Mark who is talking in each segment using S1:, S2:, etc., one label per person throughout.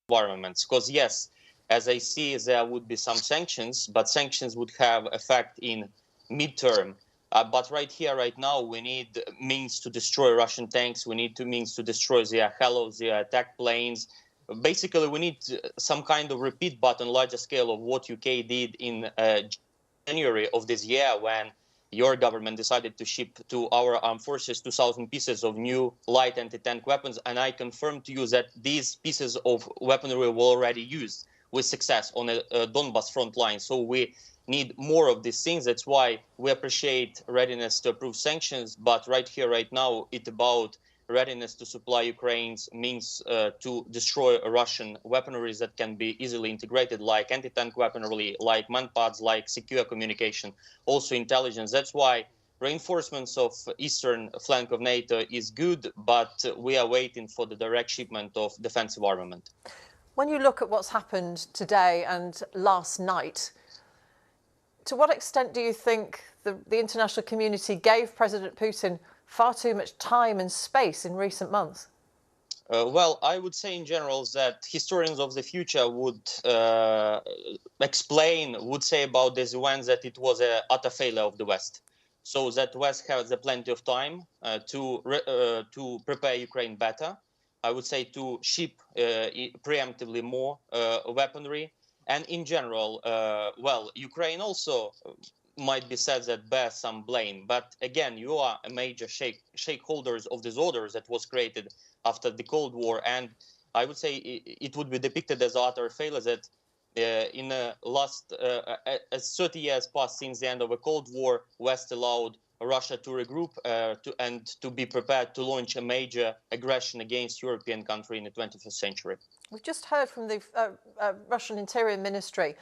S1: environments. Because yes, as I see, there would be some sanctions, but sanctions would have effect in midterm. But right here, right now, we need means to destroy Russian tanks. We need means to destroy their halos, their attack planes. Basically, we need some kind of repeat but on larger scale of what UK did in January of this year, when your government decided to ship to our armed forces 2,000 pieces of new light anti-tank weapons. And I confirm to you that these pieces of weaponry were already used with success on a Donbas front line. So we need more of these things. That's why we appreciate readiness to approve sanctions. But right here, right now, it's about readiness to supply Ukraine's means to destroy Russian weaponry that can be easily integrated, like anti-tank weaponry, like manpads, like secure communication, also intelligence. That's why reinforcements of eastern flank of NATO is good, but we are waiting for the direct shipment of defensive armament.
S2: When you look at what's happened today and last night, to what extent do you think the international community gave President Putin far too much time and space in recent months?
S1: Well, I would say in general that historians of the future would say about this event that it was an utter failure of the West. So that West has plenty of time to prepare Ukraine better. I would say to ship preemptively more weaponry. And in general, well, Ukraine also might be said that bears some blame. But again, you are a major shareholders of this order that was created after the Cold War. And I would say it would be depicted as utter failure that in the last 30 years passed since the end of the Cold War, West allowed Russia to regroup and to be prepared to launch a major aggression against European country in the 21st century.
S2: We've just heard from the Russian Interior Ministry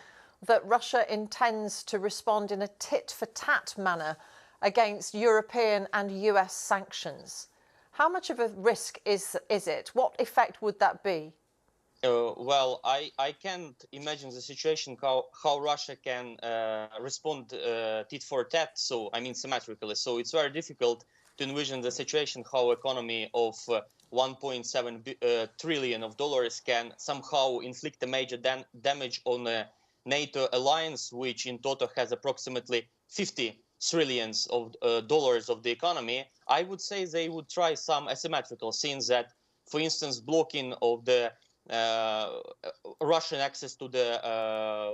S2: that Russia intends to respond in a tit-for-tat manner against European and US sanctions. How much of a risk is it? What effect would that be?
S1: Well, I can't imagine the situation how Russia can respond tit for tat. So I mean symmetrically. So it's very difficult to envision the situation how economy of 1.7 trillion of dollars can somehow inflict a major damage on a NATO alliance, which in total has approximately 50 trillions of dollars of the economy. I would say they would try some asymmetrical things that, for instance, blocking of the Russian access to the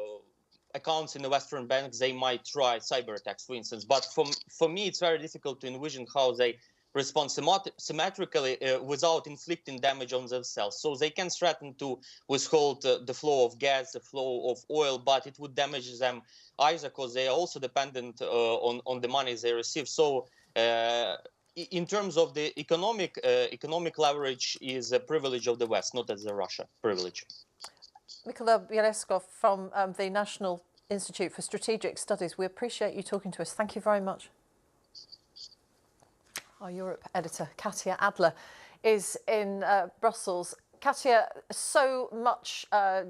S1: accounts in the Western banks, they might try cyber attacks, for instance. But for me, it's very difficult to envision how they respond symmetrically without inflicting damage on themselves. So they can threaten to withhold the flow of gas, the flow of oil, but it would damage them either because they are also dependent on the money they receive. So in terms of the economic leverage is a privilege of the West, not as a Russia privilege.
S2: Mykola Bieleskov from the National Institute for Strategic Studies, we appreciate you talking to us. Thank you very much. Our Europe editor, Katya Adler, is in Brussels. Katya, so much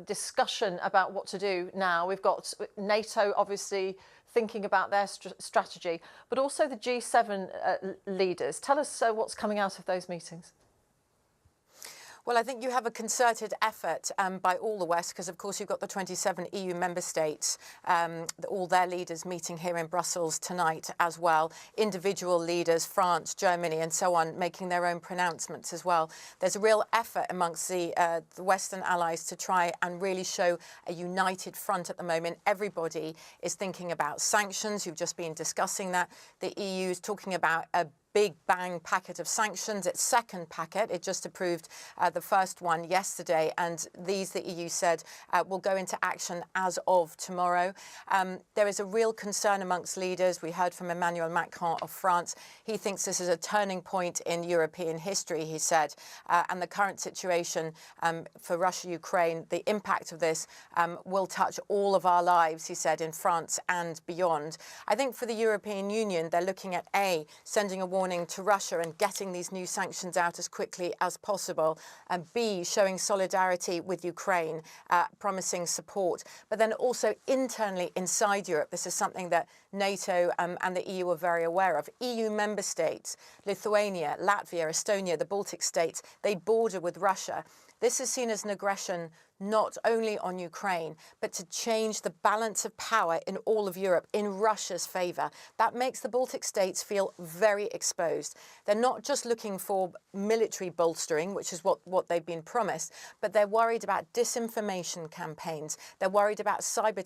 S2: discussion about what to do now. We've got NATO, obviously, thinking about their strategy, but also the G7 leaders. Tell us what's coming out of those meetings.
S3: Well, I think you have a concerted effort by all the West, because, of course, you've got the 27 EU member states, all their leaders meeting here in Brussels tonight as well. Individual leaders, France, Germany and so on, making their own pronouncements as well. There's a real effort amongst the Western allies to try and really show a united front at the moment. Everybody is thinking about sanctions. You've just been discussing that. The EU is talking about a big bang packet of sanctions, its second packet. It just approved the first one yesterday, and these, the EU said, will go into action as of tomorrow. There is a real concern amongst leaders. We heard from Emmanuel Macron of France. He thinks this is a turning point in European history, he said, and the current situation for Russia, Ukraine, the impact of this will touch all of our lives, he said, in France and beyond. I think for the European Union, they're looking at sending a warning to Russia and getting these new sanctions out as quickly as possible, and B, showing solidarity with Ukraine, promising support. But then also internally inside Europe, this is something that NATO and the EU are very aware of. EU member states, Lithuania, Latvia, Estonia, the Baltic states, they border with Russia. This is seen as an aggression not only on Ukraine, but to change the balance of power in all of Europe in Russia's favour. That makes the Baltic states feel very exposed. They're not just looking for military bolstering, which is what they've been promised, but they're worried about disinformation campaigns. They're worried about cyber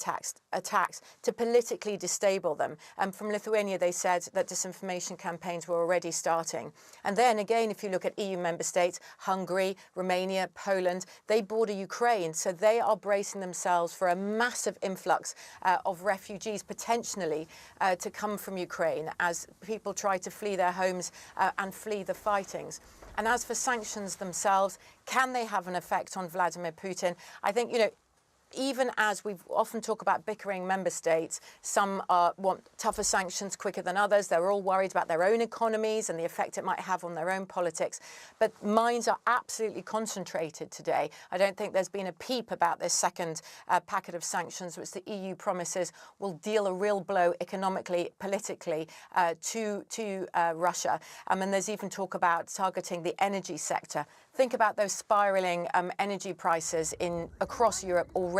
S3: attacks to politically destabilize them. From Lithuania, they said that disinformation campaigns were already starting. And then again, if you look at EU member states, Hungary, Romania, Poland, they border Ukraine. So they are bracing themselves for a massive influx of refugees potentially to come from Ukraine as people try to flee their homes and flee the fightings. And as for sanctions themselves, can they have an effect on Vladimir Putin? I think, even as we often talk about bickering member states, some want tougher sanctions quicker than others. They're all worried about their own economies and the effect it might have on their own politics. But minds are absolutely concentrated today. I don't think there's been a peep about this second packet of sanctions, which the EU promises will deal a real blow economically, politically to Russia. And there's even talk about targeting the energy sector. Think about those spiralling energy prices across Europe already.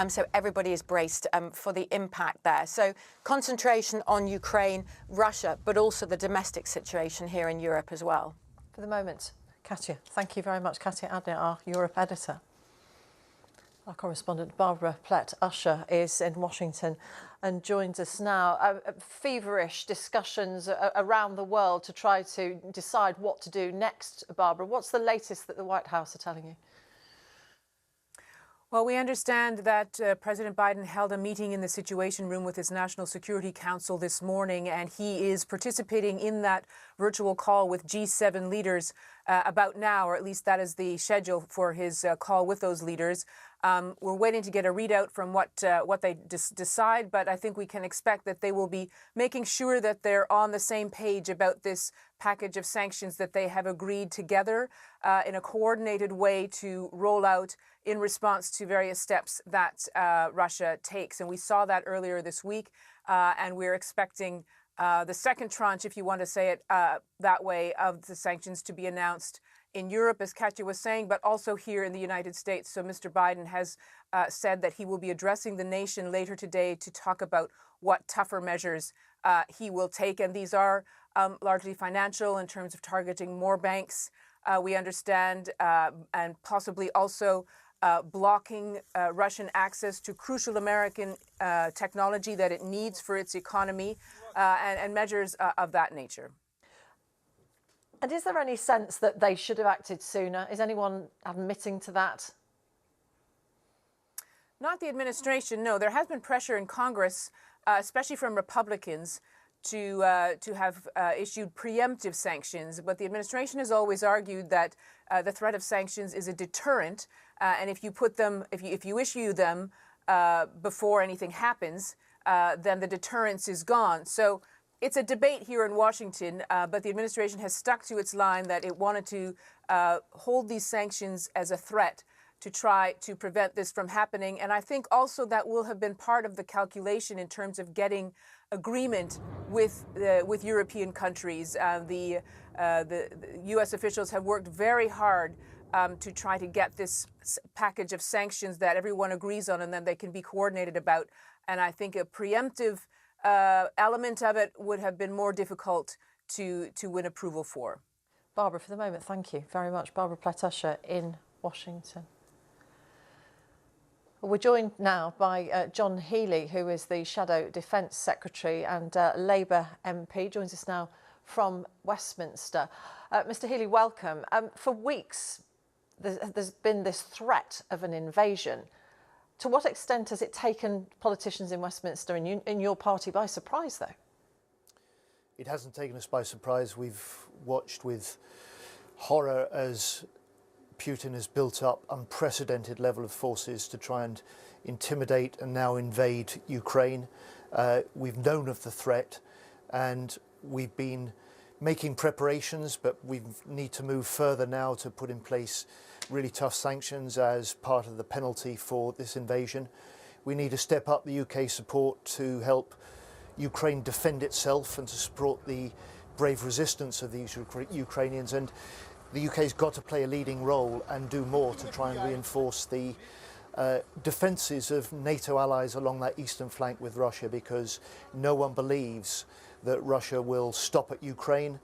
S3: So everybody is braced for the impact there. So concentration on Ukraine, Russia, but also the domestic situation here in Europe as well.
S2: For the moment, Katya, thank you very much. Katya Adler, our Europe editor. Our correspondent Barbara Plett-Usher is in Washington and joins us now. Feverish discussions around the world to try to decide what to do next, Barbara. What's the latest that the White House are telling you?
S4: Well, we understand that President Biden held a meeting in the Situation Room with his National Security Council this morning, and he is participating in that virtual call with G7 leaders about now, or at least that is the schedule for his call with those leaders. We're waiting to get a readout from what they decide, but I think we can expect that they will be making sure that they're on the same page about this package of sanctions that they have agreed together in a coordinated way to roll out in response to various steps that Russia takes. And we saw that earlier this week, and we're expecting the second tranche, if you want to say it that way, of the sanctions to be announced in Europe, as Katya was saying, but also here in the United States. So Mr. Biden has said that he will be addressing the nation later today to talk about what tougher measures he will take. And these are largely financial in terms of targeting more banks, we understand, and possibly also blocking Russian access to crucial American technology that it needs for its economy, and measures of that nature.
S2: And is there any sense that they should have acted sooner? Is anyone admitting to that?
S4: Not the administration, no. There has been pressure in Congress, especially from Republicans, to have issued preemptive sanctions. But the administration has always argued that the threat of sanctions is a deterrent, and if you issue them before anything happens, then the deterrence is gone. So it's a debate here in Washington, but the administration has stuck to its line that it wanted to hold these sanctions as a threat to try to prevent this from happening. And I think also that will have been part of the calculation in terms of getting agreement with European countries. The U.S. officials have worked very hard to try to get this package of sanctions that everyone agrees on and then they can be coordinated about. And I think a preemptive element of it would have been more difficult to win approval for.
S2: Barbara, for the moment, thank you very much. Barbara Plett-Usher in Washington. We're joined now by John Healey, who is the Shadow Defence Secretary and Labour MP, joins us now from Westminster. Mr. Healey, welcome. For weeks, there's been this threat of an invasion. To what extent has it taken politicians in Westminster and in your party by surprise, though?
S5: It hasn't taken us by surprise. We've watched with horror as Putin has built up unprecedented level of forces to try and intimidate and now invade Ukraine. We've known of the threat and we've been making preparations, but we need to move further now to put in place really tough sanctions as part of the penalty for this invasion. We need to step up the UK support to help Ukraine defend itself and to support the brave resistance of these Ukrainians. And the UK's got to play a leading role and do more to try and reinforce the defences of NATO allies along that eastern flank with Russia, because no one believes that Russia will stop at Ukraine,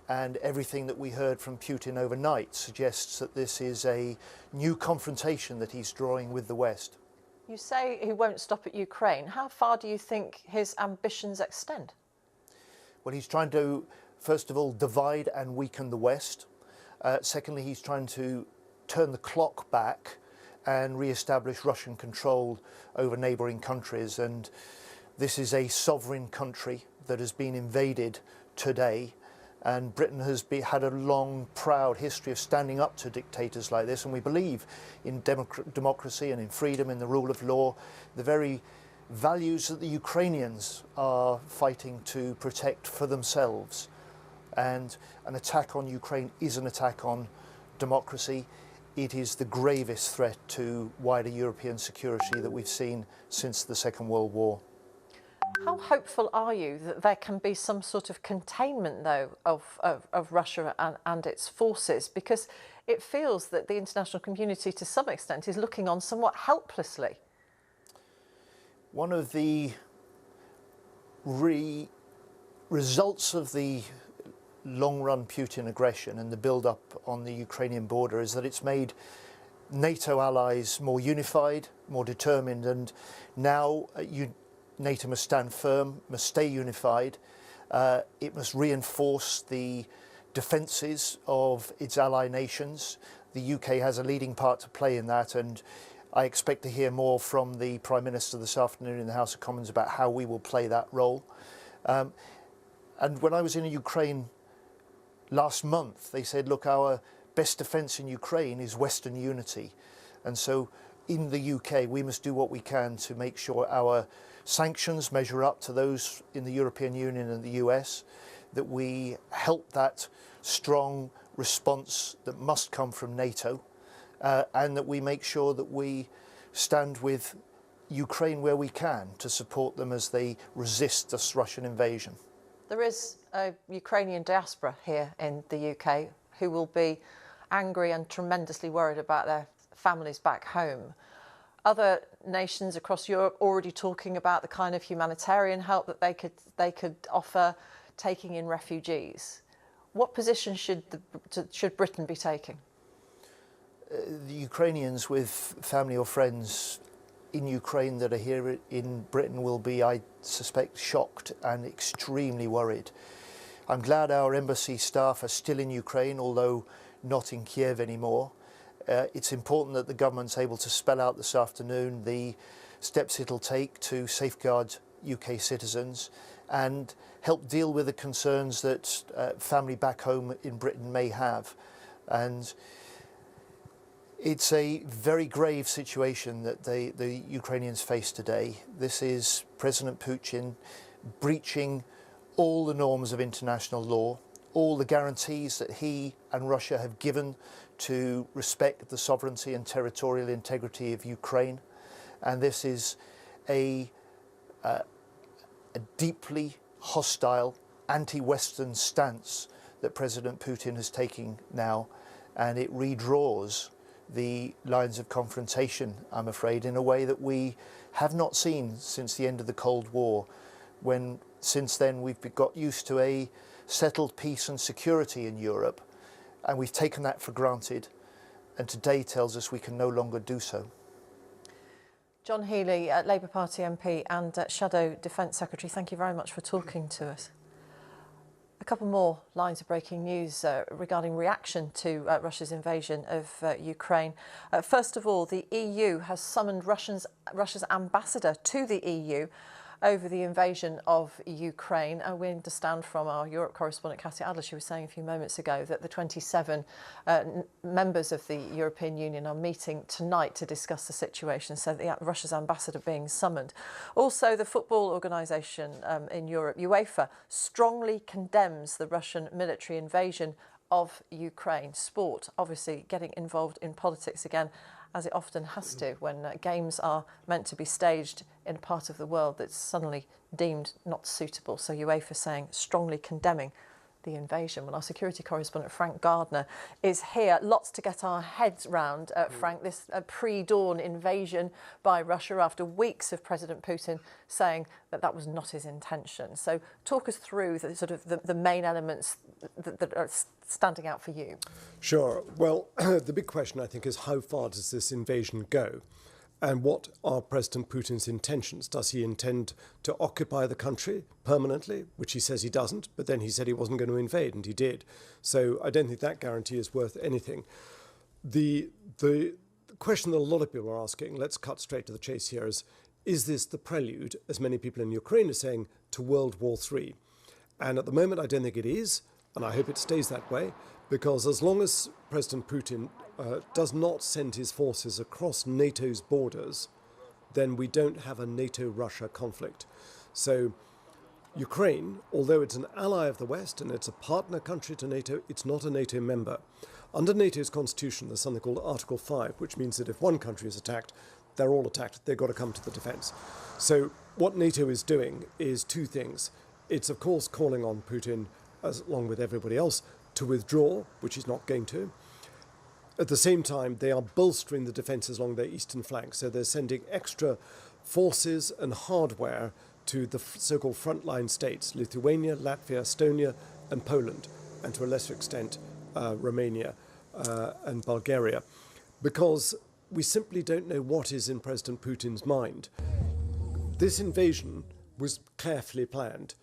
S5: and everything that we heard from Putin overnight suggests that this is a new confrontation that he's drawing with the West.
S2: You say he won't stop at Ukraine. How far do you think his ambitions extend?
S5: Well, he's trying to, first of all, divide and weaken the West. Secondly, he's trying to turn the clock back and re-establish Russian control over neighbouring countries. And this is a sovereign country that has been invaded today. And Britain has had a long, proud history of standing up to dictators like this. And we believe in democracy and in freedom, in the rule of law, the very values that the Ukrainians are fighting to protect for themselves. And an attack on Ukraine is an attack on democracy. It is the gravest threat to wider European security that we've seen since the Second World War.
S2: How hopeful are you that there can be some sort of containment, though, of Russia and its forces? Because it feels that the international community, to some extent, is looking on somewhat helplessly.
S5: One of the results of the long-run Putin aggression and the build-up on the Ukrainian border is that it's made NATO allies more unified, more determined, and now NATO must stand firm, must stay unified. It must reinforce the defences of its ally nations. The UK has a leading part to play in that, and I expect to hear more from the Prime Minister this afternoon in the House of Commons about how we will play that role. And when I was in Ukraine last month, they said, look, our best defence in Ukraine is Western unity. And so in the UK, we must do what we can to make sure our sanctions measure up to those in the European Union and the US, that we help that strong response that must come from NATO, and that we make sure that we stand with Ukraine where we can to support them as they resist this Russian invasion.
S2: There is a Ukrainian diaspora here in the UK who will be angry and tremendously worried about their families back home. Other nations across Europe already talking about the kind of humanitarian help that they could offer, taking in refugees. What position should Britain be taking?
S5: The Ukrainians with family or friends in Ukraine that are here in Britain will be, I suspect, shocked and extremely worried. I'm glad our embassy staff are still in Ukraine, although not in Kiev anymore. It's important that the government's able to spell out this afternoon the steps it'll take to safeguard UK citizens and help deal with the concerns that family back home in Britain may have. And it's a very grave situation that the Ukrainians face today. This is President Putin breaching all the norms of international law, all the guarantees that he and Russia have given to respect the sovereignty and territorial integrity of Ukraine. And this is a deeply hostile, anti-Western stance that President Putin is taking now, and it redraws the lines of confrontation, I'm afraid, in a way that we have not seen since the end of the Cold War, when since then we've got used to a settled peace and security in Europe, and we've taken that for granted, and today tells us we can no longer do so.
S2: John Healey, Labour Party MP and Shadow Defence Secretary, thank you very much for talking to us. A couple more lines of breaking news regarding reaction to Russia's invasion of Ukraine. First of all, the EU has summoned Russia's ambassador to the EU over the invasion of Ukraine. We understand from our Europe correspondent Katia Adler, she was saying a few moments ago, that the 27 members of the European Union are meeting tonight to discuss the situation, so Russia's ambassador being summoned. Also, the football organisation in Europe, UEFA, strongly condemns the Russian military invasion of Ukraine. Sport, obviously, getting involved in politics again, as it often has to when games are meant to be staged in a part of the world that's suddenly deemed not suitable. So UEFA saying strongly condemning the invasion. Well, our security correspondent Frank Gardner is here. Lots to get our heads round, Frank, this pre-dawn invasion by Russia after weeks of President Putin saying that that was not his intention. So talk us through the sort of the main elements that are standing out for you.
S6: Sure. Well, the big question, I think, is how far does this invasion go? And what are President Putin's intentions? Does he intend to occupy the country permanently, which he says he doesn't, but then he said he wasn't going to invade, and he did. So I don't think that guarantee is worth anything. The question that a lot of people are asking, let's cut straight to the chase here, is this the prelude, as many people in Ukraine are saying, to World War III? And at the moment, I don't think it is, and I hope it stays that way, because as long as President Putin does not send his forces across NATO's borders, then we don't have a NATO-Russia conflict. So Ukraine, although it's an ally of the West and it's a partner country to NATO, it's not a NATO member. Under NATO's constitution, there's something called Article 5, which means that if one country is attacked, they're all attacked. They've got to come to the defence. So what NATO is doing is two things. It's, of course, calling on Putin, along with everybody else, to withdraw, which he's not going to. At the same time, they are bolstering the defences along their eastern flank. So they're sending extra forces and hardware to the so-called frontline states, Lithuania, Latvia, Estonia, and Poland, and to a lesser extent, Romania and Bulgaria, because we simply don't know what is in President Putin's mind. This invasion was carefully planned.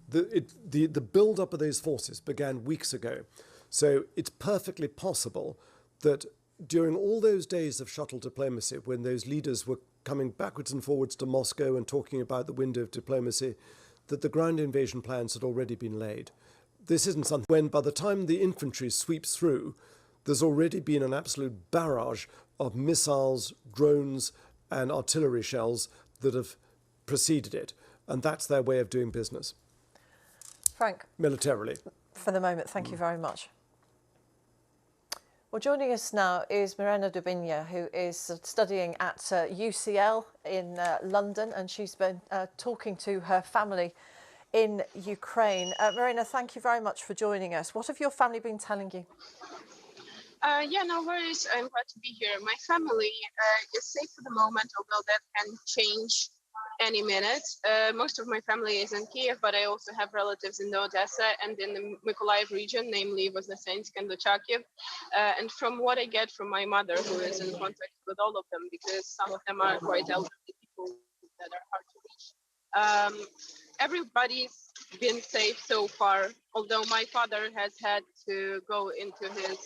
S6: The build-up of those forces began weeks ago. So it's perfectly possible that during all those days of shuttle diplomacy, when those leaders were coming backwards and forwards to Moscow and talking about the window of diplomacy, that the ground invasion plans had already been laid. This isn't something when by the time the infantry sweeps through, there's already been an absolute barrage of missiles, drones, and artillery shells that have preceded it. And that's their way of doing business.
S2: Frank.
S6: Militarily.
S2: For the moment, thank you very much. Well, joining us now is Mirena Dubinia, who is studying at UCL in London, and she's been talking to her family in Ukraine. Mirena, thank you very much for joining us. What have your family been telling you?
S7: Yeah, no worries. I'm glad to be here. My family is safe for the moment, although that can change any minute. Most of my family is in Kiev, but I also have relatives in the Odessa and in the Mykolaiv region, namely Voznesensk and Charkiv. And from what I get from my mother, who is in contact with all of them, because some of them are quite elderly people that are hard to reach. Everybody's been safe so far, although my father has had to go into his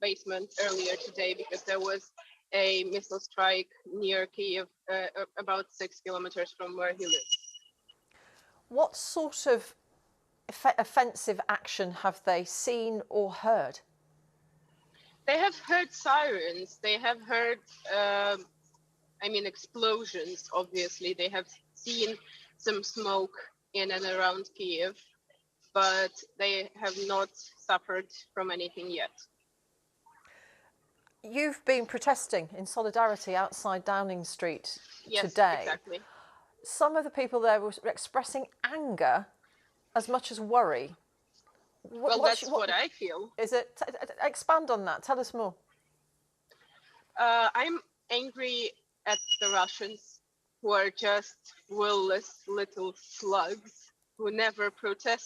S7: basement earlier today because there was a missile strike near Kiev, about 6 kilometers from where he lives.
S2: What sort of offensive action have they seen or heard?
S7: They have heard sirens. They have heard, explosions, obviously. They have seen some smoke in and around Kiev, but they have not suffered from anything yet.
S2: You've been protesting in solidarity outside Downing Street
S7: Yes,
S2: today.
S7: Exactly.
S2: Some of the people there were expressing anger as much as worry.
S7: Well, that's what I feel.
S2: Is it? Expand on that. Tell us more.
S7: I'm angry at the Russians, who are just willless little slugs who never protest